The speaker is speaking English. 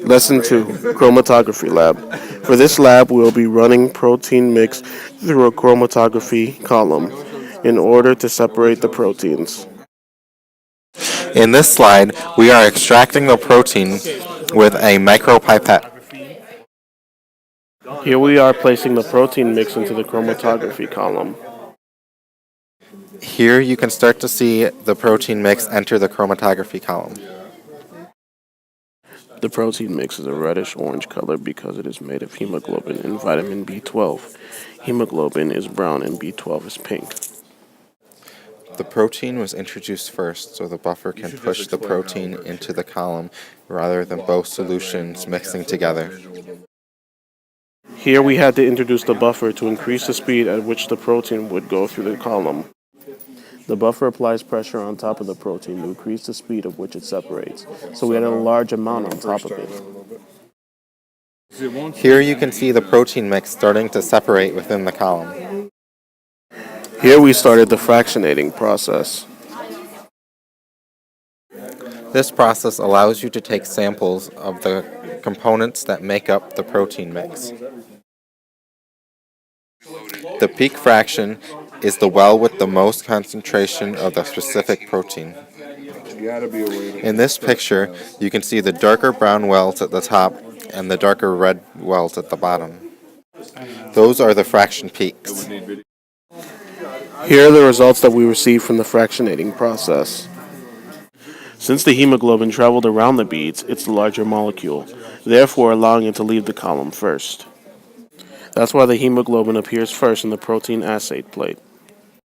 Lesson 2, Chromatography Lab. For this lab, we will be running protein mix through a chromatography column in order to separate the proteins. In this slide, we are extracting the protein with a micropipette. Here we are placing the protein mix into the chromatography column. Here you can start to see the protein mix enter the chromatography column. The protein mix is a reddish-orange color because it is made of hemoglobin and vitamin B12. Hemoglobin is brown and B12 is pink. The protein was introduced first, so the buffer can push the protein into the column rather than both solutions mixing together. Here we had to introduce the buffer to increase the speed at which the protein would go through the column. The buffer applies pressure on top of the protein to increase the speed at which it separates, so we had a large amount on top of it. Here you can see the protein mix starting to separate within the column. Here we started the fractionating process. This process allows you to take samples of the components that make up the protein mix. The peak fraction is the well with the most concentration of the specific protein. In this picture, you can see the darker brown wells at the top and the darker red wells at the bottom. Those are the fraction peaks. Here are the results that we received from the fractionating process. Since the hemoglobin traveled around the beads, it's the larger molecule, therefore allowing it to leave the column first. That's why the hemoglobin appears first in the protein assay plate.